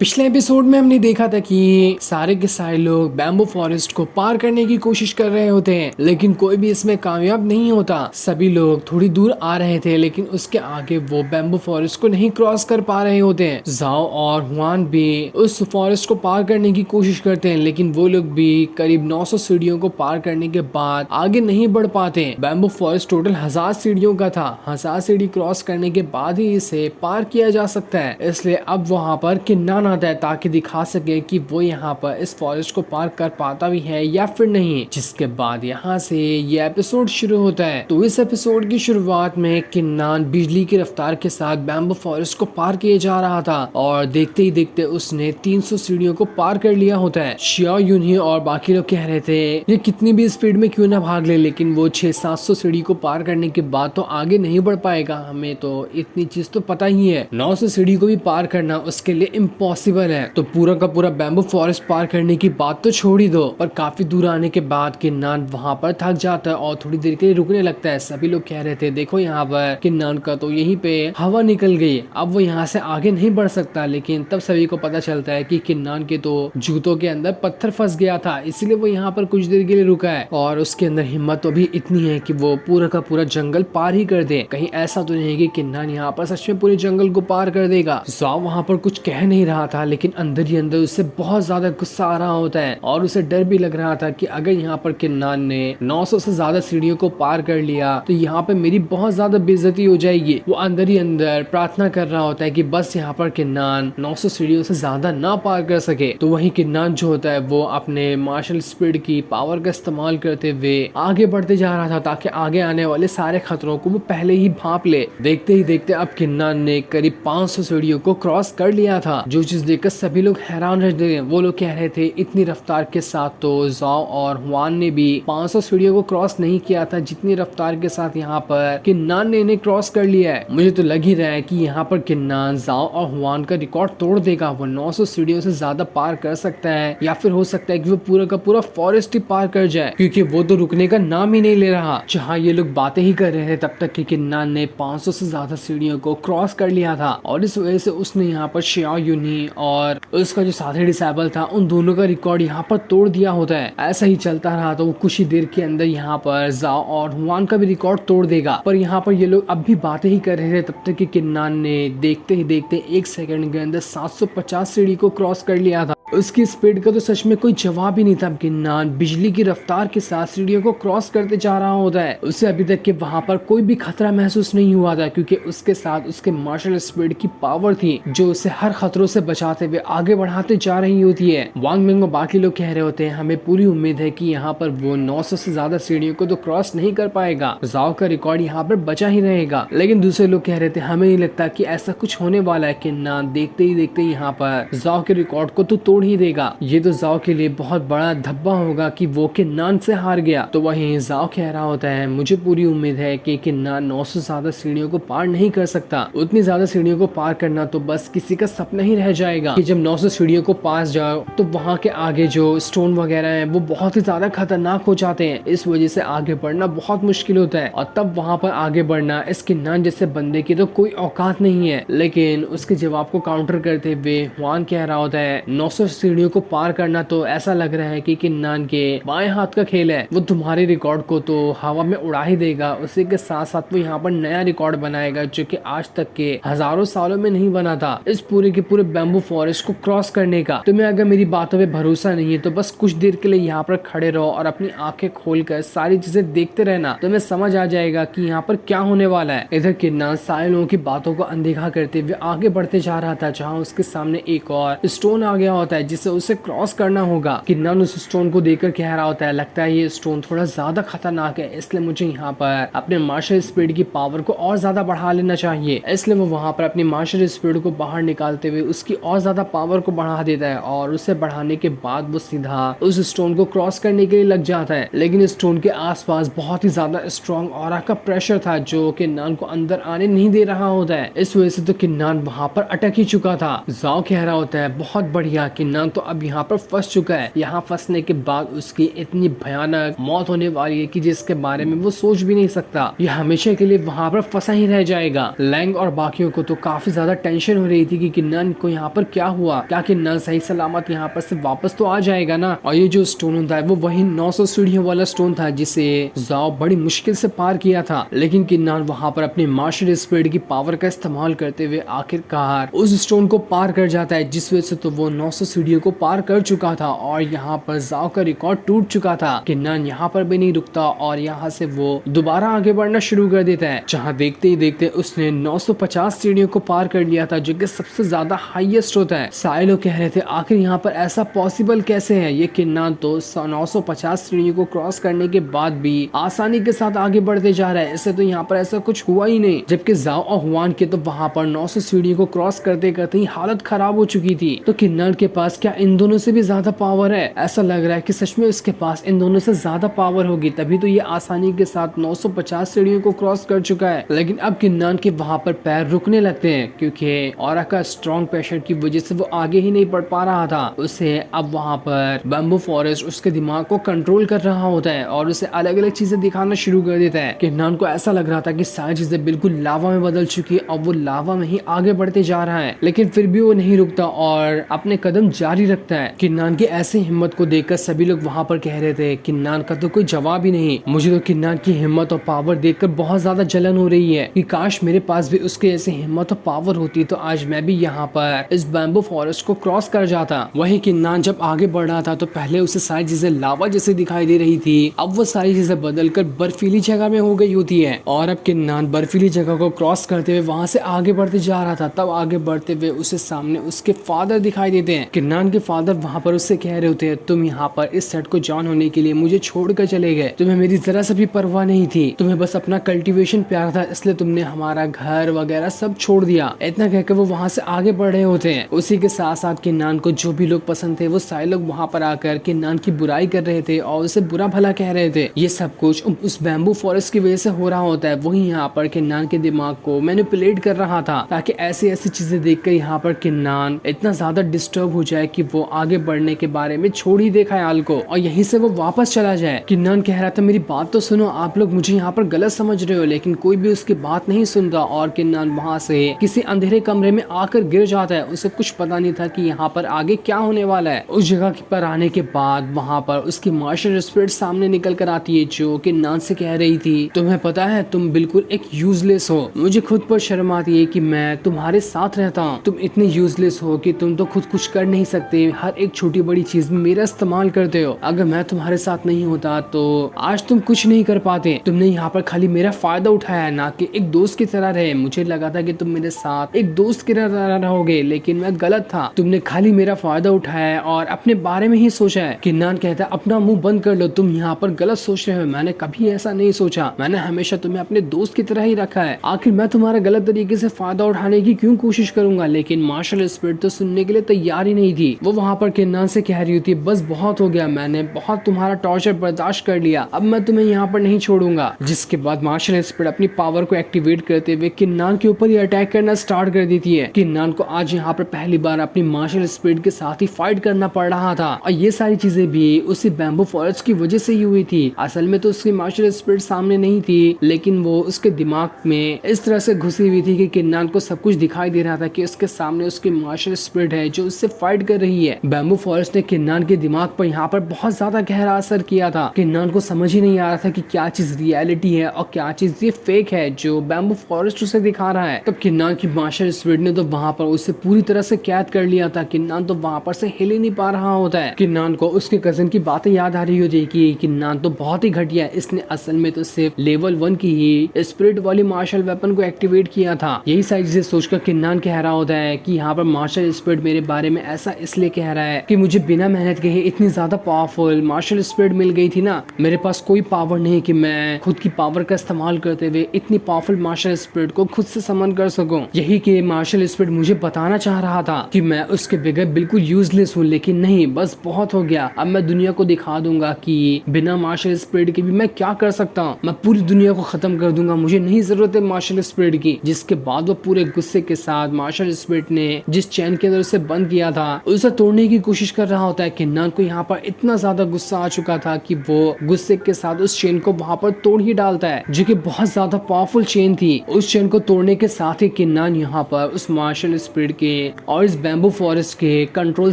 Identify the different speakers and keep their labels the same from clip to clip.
Speaker 1: पिछले एपिसोड में हमने देखा था कि सारे के सारे लोग बैम्बू फॉरेस्ट को पार करने की कोशिश कर रहे होते हैं, लेकिन कोई भी इसमें कामयाब नहीं होता। सभी लोग थोड़ी दूर आ रहे थे, लेकिन उसके आगे वो बैम्बू फॉरेस्ट को नहीं क्रॉस कर पा रहे होते हैं। जाओ और हुआन भी उस फॉरेस्ट को पार करने की कोशिश करते हैं, लेकिन वो लोग भी करीब 900 सीढ़ियों को पार करने के बाद आगे नहीं बढ़ पाते हैं। बैम्बू फॉरेस्ट टोटल 1000 सीढ़ियों का था। 1000 सीढ़ी क्रॉस करने के बाद ही इसे पार किया जा सकता है। इसलिए अब वहाँ पर किन्नान आता है ताकि दिखा सके कि वो यहाँ पर इस फॉरेस्ट को पार कर पाता भी है या फिर नहीं। जिसके बाद यहाँ से ये एपिसोड शुरू होता है। तो इस एपिसोड की शुरुआत में किन्नान बिजली की रफ्तार के साथ बैम्बू फॉरेस्ट को पार किए जा रहा था और देखते ही देखते उसने 300 सीढ़ियों को पार कर लिया होता है। शियाओ यूनही और बाकी लोग कह रहे थे ये कितनी भी स्पीड में क्यों ना भाग ले, लेकिन वो 600-700 सीढ़ी को पार करने के बाद तो आगे नहीं बढ़ पाएगा। हमें तो इतनी चीज तो पता ही है, 900 सीढ़ी को भी पार करना उसके लिए इम्पॉसिबल है। तो पूरा का पूरा बैम्बू फॉरेस्ट पार करने की बात तो छोड़ ही दो, पर काफी दूर आने के बाद किन्नान वहाँ पर थक जाता है और थोड़ी देर के लिए रुकने लगता है। सभी लोग कह रहे थे देखो यहाँ पर किन्नान का तो यहीं पे हवा निकल गई, अब वो यहाँ से आगे नहीं बढ़ सकता। लेकिन तब सभी को पता चलता है कि किन्नान के तो जूतों के अंदर पत्थर फंस गया था, इसलिए वो यहाँ पर कुछ देर के लिए रुका है और उसके अंदर हिम्मत तो भी इतनी है कि वो पूरा का पूरा जंगल पार ही कर दे। कहीं ऐसा तो नहीं है कि किन्नान यहाँ पर सच में पूरे जंगल को पार कर देगा। जाओ वहाँ पर कुछ कह नहीं रहा था, लेकिन अंदर ही अंदर उससे बहुत ज्यादा गुस्सा आ रहा होता है और उसे डर भी लग रहा था कि अगर यहाँ पर किन्नान ने 900 से ज्यादा सीढ़ियों को पार कर लिया तो यहाँ पे मेरी बहुत ज्यादा बेइज्जती हो जाएगी। वो अंदर ही अंदर प्रार्थना कर रहा होता है कि बस यहाँ पर किन्नान 900 सीढ़ियों से ज्यादा ना पार कर सके। तो वही किन्नान जो होता है वो अपने मार्शल स्पीड की पावर का इस्तेमाल करते हुए आगे बढ़ते जा रहा था ताकि आगे आने वाले सारे खतरों को वो पहले ही भांप ले। देखते ही देखते अब किन्नान ने करीब 500 सीढ़ियों को क्रॉस कर लिया था, जो चीज देखकर सभी लोग हैरान रह गए। वो लोग कह रहे थे इतनी रफ्तार के साथ तो जाओ और हुआन ने भी 500 सीढ़ियों को क्रॉस नहीं किया था जितनी रफ्तार के साथ यहाँ पर किन्नान ने इन्हें क्रॉस कर लिया है। मुझे तो लग ही रहा है कि यहाँ पर किन्नान जाओ और हुआन का रिकॉर्ड तोड़ देगा। वो 900 सीढ़ियों से ज्यादा पार कर सकता है या फिर हो सकता है कि वो पूरा का पूरा फॉरेस्ट ही पार कर जाए, क्योंकि वो तो रुकने का नाम ही नहीं ले रहा। जहाँ ये लोग बातें ही कर रहे थे तब तक कि किन्नान ने 500 से ज्यादा सीढ़ियों को क्रॉस कर लिया था और इस वजह से उसने यहाँ पर शियाओ यूनही और उसका जो साथी डिसेबल था उन दोनों का रिकॉर्ड यहाँ पर तोड़ दिया होता है। ऐसा ही चलता रहा तो वो कुछ ही देर के अंदर यहाँ पर जाओ और हुआन का भी रिकॉर्ड तोड़ देगा। पर यहाँ पर ये लोग अब भी बातें ही कर रहे थे तब तक कि किन्नान ने देखते ही देखते 1 सेकंड के अंदर 750 सीढ़ी को क्रॉस कर लिया था। उसकी स्पीड का तो सच में कोई जवाब ही नहीं था। किन्नान बिजली की रफ्तार के साथ सीढ़ियों को क्रॉस करते जा रहा होता है। उसे अभी तक के वहां पर कोई भी खतरा महसूस नहीं हुआ था, क्योंकि उसके साथ उसके मार्शल स्पीड की पावर थी जो उसे हर खतरों से बचाते हुए आगे बढ़ाते जा रही होती है। वांग मिंग और बाकी लोग कह रहे होते हैं हमें पूरी उम्मीद है कि यहाँ पर वो 900 से ज्यादा सीढ़ियों को तो क्रॉस नहीं कर पाएगा, जाओ का रिकॉर्ड यहाँ पर बचा ही रहेगा। लेकिन दूसरे लोग कह रहे थे हमें नहीं लगता कि ऐसा कुछ होने वाला है। किन्नान देखते ही देखते यहाँ पर जाओ के रिकॉर्ड को तो तोड़ ही देगा। ये तो जाओ के लिए बहुत बड़ा धब्बा होगा कि वो किन्नान से हार गया। तो वहीं जाओ कह रहा होता है मुझे पूरी उम्मीद है कि किन्नान 900 से ज्यादा सीढ़ियों को पार नहीं कर सकता। उतनी ज्यादा सीढ़ियों को पार करना तो बस किसी का सपना ही रह जाएगा कि जब 900 सीढ़ियों को पास जाओ तो वहाँ के आगे जो स्टोन वगैरह है वो बहुत ही ज्यादा खतरनाक हो जाते हैं। इस वजह से आगे बढ़ना बहुत मुश्किल होता है और तब वहाँ पर आगे बढ़ना इस किन्नान जैसे बंदे की तो कोई औकात नहीं है। लेकिन उसके जवाब को काउंटर करते हुए हुआन कह रहा होता है 900 सीढ़ियों को पार करना तो ऐसा लग रहा है कि किन्नान के बाएं हाथ का खेल है। वो तुम्हारे रिकॉर्ड को तो हवा में उड़ा ही देगा। उसी के साथ साथ वो यहाँ पर नया रिकॉर्ड बनाएगा जो कि आज तक के हजारों सालों में नहीं बना था, इस पूरे के पूरे बैम्बू फॉरेस्ट को क्रॉस करने का। तुम्हें अगर मेरी बातों पे भरोसा नहीं है तो बस कुछ देर के लिए यहाँ पर खड़े रहो और अपनी आंखें खोलकर सारी चीजें देखते रहना। तुम्हें समझ आ जाएगा कि यहाँ पर क्या होने वाला है। इधर किन्नान सारे लोगों की बातों को अनदेखा करते हुए आगे बढ़ते जा रहा था, जहाँ उसके सामने एक और स्टोन आ गया होता है जिसे उसे क्रॉस करना होगा। किन्नान उस स्टोन को देखकर कह रहा होता है लगता है ये स्टोन थोड़ा ज्यादा खतरनाक है, इसलिए मुझे यहाँ पर अपने मार्शल स्पीड की पावर को और ज्यादा बढ़ा लेना चाहिए। इसलिए वो वहाँ पर अपनी मार्शल स्पीड को बाहर निकालते हुए उसकी और ज्यादा पावर को बढ़ा देता है और उसे बढ़ाने के बाद वो सीधा उस स्टोन को क्रॉस करने के लिए लग जाता है। लेकिन स्टोन के आसपास बहुत ही ज्यादा स्ट्रॉन्ग ऑरा का प्रेशर था जो किन्नान को अंदर आने नहीं दे रहा होता है। इस वजह से तो किन्नान वहाँ पर अटक ही चुका था। जाओ कह रहा होता है बहुत बढ़िया, किन्नान तो अब यहाँ पर फंस चुका है। यहाँ फंसने के बाद उसकी इतनी भयानक मौत होने वाली है कि जिसके बारे में वो सोच भी नहीं सकता। ये हमेशा के लिए वहाँ पर फंसा ही रह जाएगा। लैंग और बाकियों को तो काफी ज्यादा टेंशन हो रही थी कि किन्नान को यहाँ पर क्या हुआ, क्या किन्नान सही सलामत यहाँ पर से वापस तो आ जाएगा ना। और ये जो स्टोन होता है वो वही 900 सीढ़ियों वाला स्टोन था जिसे जाओ बड़ी मुश्किल से पार किया था। लेकिन किन्नान वहाँ पर अपनी मार्शल स्पीड की पावर का इस्तेमाल करते हुए आखिरकार उस स्टोन को पार कर जाता है, जिस वजह से तो वो 900 सीढ़ियों को पार कर चुका था और यहाँ पर जाओ का रिकॉर्ड टूट चुका था। किन्नान यहाँ पर भी नहीं रुकता और यहाँ से वो दोबारा आगे बढ़ना शुरू कर देता है, जहाँ देखते ही देखते उसने 950 सीढ़ियों को पार कर लिया था, जो कि सबसे ज्यादा हाईएस्ट होता है। सारे लोग कह रहे थे आखिर यहाँ पर ऐसा पॉसिबल कैसे है। ये किन्नान तो 950 सीढ़ियों को क्रॉस करने के बाद भी आसानी के साथ आगे बढ़ते जा रहा है, इससे तो यहाँ पर ऐसा कुछ हुआ ही नहीं। जबकि जाओ और हुआन के तो वहाँ पर 900 सीढ़ियों को क्रॉस करते करते ही हालत खराब हो चुकी थी। तो किन्नान के पास क्या इन दोनों से भी ज्यादा पावर है? ऐसा लग रहा है कि सच में उसके पास इन दोनों से ज्यादा पावर होगी, तभी तो ये आसानी के साथ 950 सीढ़ियों को क्रॉस कर चुका है। लेकिन अब किन्नान के वहाँ पर पैर रुकने लगते हैं क्योंकि ऑरा का स्ट्रॉन्ग प्रेशर की वजह से वो आगे ही नहीं बढ़ पा रहा था। उसे अब वहाँ पर बैम्बू फॉरेस्ट उसके दिमाग को कंट्रोल कर रहा होता है और उसे अलग अलग चीजें दिखाना शुरू कर देता है। किन्नान को ऐसा लग रहा था कि सारी चीजें बिल्कुल लावा में बदल चुकी है और वो लावा में ही आगे बढ़ते जा रहा है, लेकिन फिर भी वो नहीं रुकता और अपने कदम जारी रखता है। किन्नान की ऐसी हिम्मत को देखकर सभी लोग वहाँ पर कह रहे थे किन्नान का तो कोई जवाब ही नहीं। मुझे तो किन्नान की हिम्मत और पावर देखकर बहुत ज्यादा जलन हो रही है कि काश मेरे पास भी उसके ऐसी हिम्मत और पावर होती तो आज मैं भी यहाँ पर इस बैम्बू फॉरेस्ट को क्रॉस कर जाता। वही किन्नान जब आगे बढ़ रहा था तो पहले उसे सारी चीजें लावा जैसे दिखाई दे रही थी, अब वो सारी चीजें बदलकर बर्फीली जगह में हो गई होती है और अब किन्नान बर्फीली जगह को क्रॉस करते हुए वहां से आगे बढ़ते जा रहा था। तब आगे बढ़ते हुए उसे सामने उसके फादर दिखाई देते हैं। किन्नान के फादर वहां पर उससे कह रहे होते हैं तुम यहाँ पर इस सेट को जॉइन होने के लिए मुझे छोड़कर चले गए, तुम्हें मेरी जरा सा भी परवाह नहीं थी, तुम्हें बस अपना कल्टीवेशन प्यार था, इसलिए तुमने हमारा घर वगैरह सब छोड़ दिया। इतना कहकर वो वहां से आगे बढ़ रहे होते हैं। उसी के साथ साथ किन्नान को जो भी लोग पसंद थे वो सारे लोग वहां पर आकर किन्नान की बुराई कर रहे थे और उसे बुरा भला कह रहे थे। ये सब कुछ उस बैम्बू फॉरेस्ट की वजह से हो रहा होता है। वही यहाँ पर किन्नान के दिमाग को मैनिपुलेट कर रहा था ताकि ऐसी ऐसी चीजें देखकर यहाँ पर किन्नान इतना ज्यादा डिस्टर्ब हो जाए कि वो आगे बढ़ने के बारे में छोड़ ही दे ख्याल को और यहीं से वो वापस चला जाए। किन्नान कह रहा था मेरी बात तो सुनो, आप लोग मुझे यहाँ पर गलत समझ रहे हो, लेकिन कोई भी उसकी बात नहीं सुनता और किन्नान वहाँ से किसी अंधेरे कमरे में आकर गिर जाता है। उसे कुछ पता नहीं था कि यहाँ पर आगे क्या होने वाला है। उस जगह पर आने के बाद वहाँ पर उसकी मार्शल स्पिरिट सामने निकल कर आती है जो किन्नान से कह रही थी तुम्हें पता है तुम बिल्कुल एक यूजलेस हो, मुझे खुद पर शर्म आती है कि मैं तुम्हारे साथ रहता हूँ, तुम इतने यूजलेस हो कि तुम तो खुद कुछ कर नहीं सकते, हर एक छोटी बड़ी चीज में मेरा इस्तेमाल करते हो, अगर मैं तुम्हारे साथ नहीं होता तो आज तुम कुछ नहीं कर पाते, तुमने यहाँ पर खाली मेरा फायदा उठाया ना कि एक दोस्त की तरह रहे, मुझे लगा था कि तुम मेरे साथ एक दोस्त की तरह रहोगे लेकिन मैं गलत था, तुमने खाली मेरा फायदा उठाया और अपने बारे में ही सोचा है। किन्नान कहता है अपना मुंह बंद कर लो, तुम यहाँ पर गलत सोच रहे हो, मैंने कभी ऐसा नहीं सोचा, मैंने हमेशा तुम्हें अपने दोस्त की तरह ही रखा है, आखिर मैं तुम्हारा गलत तरीके से फायदा उठाने की क्यों कोशिश करूंगा। लेकिन मार्शल स्पिरिट तो सुनने के लिए तैयार ही नहीं थी। वो वहाँ पर किन्नान से कह रही होती है बस बहुत हो गया, मैंने बहुत तुम्हारा टॉर्चर बर्दाश्त कर लिया, अब मैं तुम्हें यहाँ पर नहीं छोड़ूंगा। जिसके बाद मार्शल स्पिरिट अपनी पावर को एक्टिवेट करते हुए किन्नान के ऊपर ही अटैक करना स्टार्ट कर देती है। किन्नान को आज यहाँ पर पहली बार अपनी मार्शल स्पिरिट के साथ ही फाइट करना पड़ रहा था और ये सारी चीजें भी उसी बैम्बू फॉरेस्ट की वजह से ही हुई थी। असल में तो उसकी मार्शल स्पिरिट सामने नहीं थी लेकिन वो उसके दिमाग में इस तरह से घुसी हुई थी कि किन्नान को सब कुछ दिखाई दे रहा था कि उसके सामने उसकी मार्शल स्पिरिट है जो उससे फाइट कर रही है। बैम्बू फॉरेस्ट ने किन्नान के दिमाग पर यहाँ पर बहुत ज्यादा गहरा असर किया था। किन्नान को समझ ही नहीं आ रहा था कि क्या चीज रियलिटी है और क्या चीज ये फेक है जो बैम्बू फॉरेस्ट उसे दिखा रहा है। तब किन्नान की मार्शल स्पिरिट ने तो वहाँ पर उसे पूरी तरह से कैद कर लिया था। किन्नान तो वहाँ पर से हिल ही नहीं पा रहा होता है। किन्नान को उसके कजिन की बातें याद आ रही होती है कि किन्नान तो बहुत ही घटिया है, इसने असल में तो सिर्फ लेवल 1 की ही स्पिरिट वाली मार्शल वेपन को एक्टिवेट किया था। यही सारी चीजें सोचकर किन्नान कह रहा होता है कि यहाँ पर मार्शल स्पिरिट मेरे बारे में ऐसा इसलिए कह रहा है कि मुझे बिना मेहनत के ही इतनी ज्यादा पावरफुल मार्शल स्पिरिट मिल गई थी ना, मेरे पास कोई पावर नहीं कि मैं खुद की पावर का इस्तेमाल करते हुए इतनी पावरफुल मार्शल स्पिरिट को खुद से समन कर सकूं। यही कि मार्शल स्पिरिट मुझे बताना चाह रहा था कि मैं उसके बगैर बिल्कुल यूजलेस हूँ, लेकिन नहीं, बस बहुत हो गया, अब मैं दुनिया को दिखा दूंगा कि बिना मार्शल स्पिरिट के भी मैं क्या कर सकता हूँ, मैं पूरी दुनिया को खत्म कर दूंगा, मुझे नहीं जरूरत है मार्शल स्पिरिट की। जिसके बाद वो पूरे गुस्से के साथ मार्शल स्पिरिट ने जिस चैन के अंदर उसे बंद किया था उसे तोड़ने की कोशिश कर रहा होता है। किन्नान को यहाँ पर इतना ज्यादा गुस्सा आ चुका था कि वो गुस्से के साथ उस चेन को वहां पर तोड़ ही डालता है, जो कि बहुत ज्यादा पावरफुल चेन थी। उस चेन को तोड़ने के साथ ही किन्नान यहाँ पर उस मार्शल स्पिरिट के और इस बैम्बू फॉरेस्ट के कंट्रोल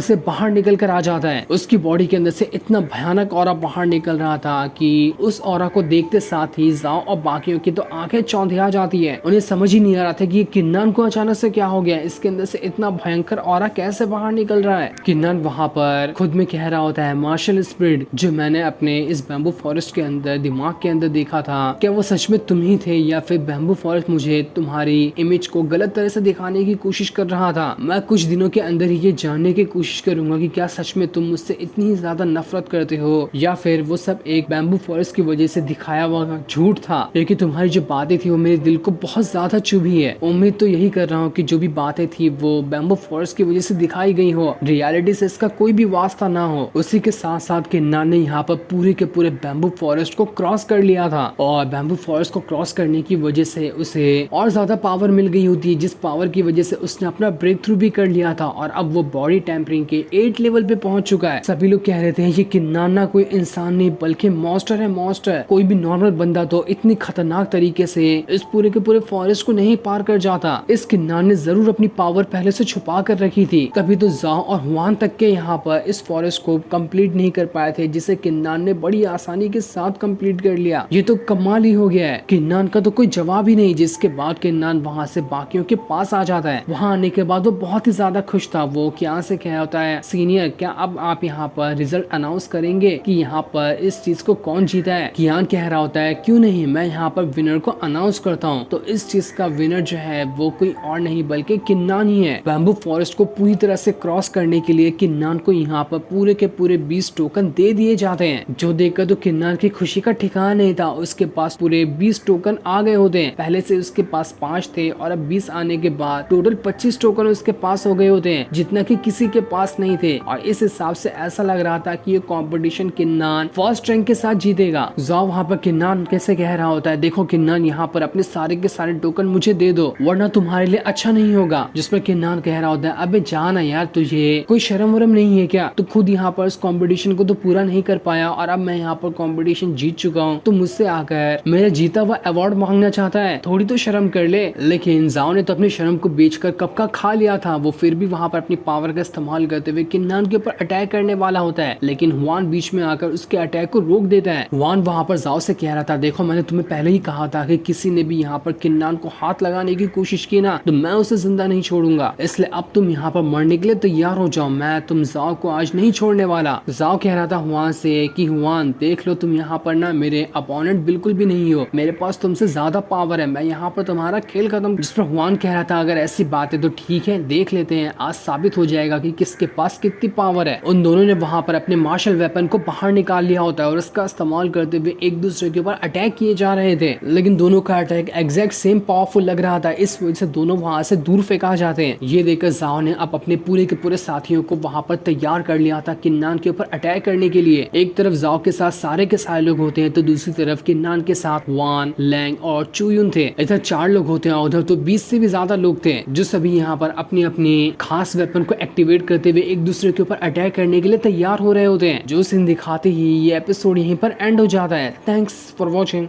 Speaker 1: से बाहर निकल कर आ जाता है। उसकी बॉडी के अंदर से इतना भयानक ऑरा बाहर निकल रहा था कि उस ऑरा को देखते साथ ही जाओ और बाकियों की तो आंखें चौंधिया जाती है। उन्हें समझ ही नहीं आ रहा था कि ये किन्नान को अचानक से क्या हो गया, इसके अंदर से इतना भयंकर ऑरा कैसे बाहर निकल रहा है। किन्नान वहां पर खुद में कह रहा होता है, मार्शल स्पिरिट जो मैंने अपने इस बैम्बू फॉरेस्ट के अंदर दिमाग के अंदर देखा था, क्या वो सच में तुम ही थे या फिर बैम्बू फॉरेस्ट मुझे तुम्हारी इमेज को गलत तरह से दिखाने की कोशिश कर रहा था। मैं कुछ दिनों के अंदर ही ये जानने की कोशिश करूंगा कि क्या सच में तुम मुझसे इतनी ज्यादा नफरत करते हो या फिर वो सब एक बैम्बू फॉरेस्ट की वजह से दिखाया हुआ झूठ था। क्योंकि तुम्हारी जो बातें थी वो मेरे दिल को बहुत ज्यादा चुभी है। उम्मीद तो यही कर रहा हूँ कि जो भी बातें थी वो बैम्बू फॉरेस्ट की वजह से दिखाई गई हो, रियलिटी से इसका कोई भी वास्ता ना हो। उसी के साथ साथ किन्नान ने यहाँ पर पूरे के पूरे बैम्बू फॉरेस्ट को क्रॉस कर लिया था और बैम्बू फॉरेस्ट को क्रॉस करने की वजह से उसे और ज्यादा पावर मिल गई होती है, जिस पावर की वजह से उसने अपना ब्रेक थ्रू भी कर लिया था और अब वो बॉडी टेम्परिंग के 8 लेवल पे पहुंच चुका है। सभी लोग कह रहे थे ये किन्नान ना कोई इंसान नहीं बल्कि मॉन्स्टर है, मॉन्स्टर। कोई भी नॉर्मल बंदा तो इतनी खतरनाक तरीके से इस पूरे के पूरे फॉरेस्ट को नहीं पार कर जाता। इस किन्नान ने जरूर अपनी पावर पहले से छुपा कर रखी थी, तभी तो जाओ और हुआन तक के यहाँ पर इस फॉरेस्ट को कंप्लीट नहीं कर पाए थे, जिसे किन्नान ने बड़ी आसानी के साथ कंप्लीट कर लिया। ये तो कमाल ही हो गया है। किन्नान का तो कोई जवाब ही नहीं, जिसके बाद किन्नान वहाँ से बाकियों के पास आ जाता है। वहाँ आने के बाद वो बहुत ही ज्यादा खुश था। वो कियान से कह होता है, सीनियर क्या अब आप यहाँ पर रिजल्ट अनाउंस करेंगे कि यहाँ पर इस चीज को कौन जीता है। कियान कह रहा होता है, क्यों नहीं, मैं यहाँ पर विनर को अनाउंस करता हूँ। तो इस चीज का विनर जो है वो कोई और नहीं बल्कि किन्नान ही है। बैम्बू फॉरेस्ट को पूरी तरह से क्रॉस करने के लिए किन्नान को यहाँ पर पूरे के पूरे 20 टोकन दे दिए जाते हैं, जो देखकर तो किन्नान की खुशी का ठिकाना नहीं था। उसके पास पूरे 20 टोकन आ गए होते हैं। पहले से उसके पास 5 थे और अब 20 आने के बाद टोटल 25 टोकन उसके पास हो गए होते हैं, जितना कि किसी के पास नहीं थे। और इस हिसाब से ऐसा लग रहा था कि ये कंपटीशन किन्नान फर्स्ट रैंक के साथ जीतेगा। जाओ वहाँ पर किन्नान कैसे कह रहा होता है, देखो किन्नान यहाँ पर अपने सारे के सारे टोकन मुझे दे दो वरना तुम्हारे लिए अच्छा नहीं होगा। जिस पर किन्नान कह रहा होता है, अबे जाना यार, तुझे कोई शर्म वरम नहीं है क्या? तू खुद यहाँ पर इस कंपटीशन को तो पूरा नहीं कर पाया और अब मैं यहाँ पर कंपटीशन जीत चुका हूँ, तो मुझसे आकर मेरा जीता हुआ अवार्ड मांगना चाहता है, थोड़ी तो शर्म कर ले। लेकिन जाओ ने तो अपनी शर्म को बेचकर कब का खा लिया था। वो फिर भी वहाँ पर अपनी पावर का इस्तेमाल करते हुए किन्नान के ऊपर अटैक करने वाला होता है, लेकिन हुआन बीच में आकर उसके अटैक को रोक देता है। हुआन वहाँ पर जाओ से कह रहा था, देखो मैंने तुम्हें पहले ही कहा था कि किसी ने भी यहाँ पर किन्नान को हाथ लगाने की कोशिश की ना तो मैं उसे जिंदा नहीं छोड़ूंगा, इसलिए अब तुम यहाँ पर मरने के लिए तैयार हो जाओ, मैं तुम जाओ को आज नहीं छोड़ने वाला। जाओ कह रहा था हुआन से कि हुआन देख लो, तुम यहाँ पर ना मेरे अपोनेंट बिल्कुल भी नहीं हो, मेरे पास तुमसे ज्यादा पावर है, मैं यहाँ पर तुम्हारा खेल खत्म। जिस पर हुआन कह रहा था, अगर ऐसी बात है तो ठीक है, देख लेते हैं, आज साबित हो जाएगा कि किसके पास कितनी पावर है। उन दोनों ने वहाँ पर अपने मार्शल वेपन को बाहर निकाल लिया होता है और उसका इस्तेमाल करते हुए एक दूसरे के ऊपर अटैक किए जा रहे थे, लेकिन दोनों का अटैक एग्जैक्ट सेम पावरफुल लग रहा था, इस वजह से दोनों वहाँ से दूर फेंका जाते हैं। ये देखकर जाओ ने अब अपने पूरे के पूरे साथियों को वहाँ पर तैयार कर लिया था किन्नान के ऊपर अटैक करने के लिए। एक तरफ जाओ के साथ सारे के सारे लोग होते हैं तो दूसरी तरफ किन्नान के साथ वान, लैंग और चुयुन थे। इधर 4 लोग होते हैं, उधर तो 20 से भी ज्यादा लोग थे, जो सभी यहाँ पर अपनी अपनी खास वेपन को एक्टिवेट करते हुए एक दूसरे के ऊपर अटैक करने के लिए तैयार हो रहे होते हैं। जो सीन दिखाते ही ये एपिसोड यहीं पर एंड हो जाता है। Thanks for watching.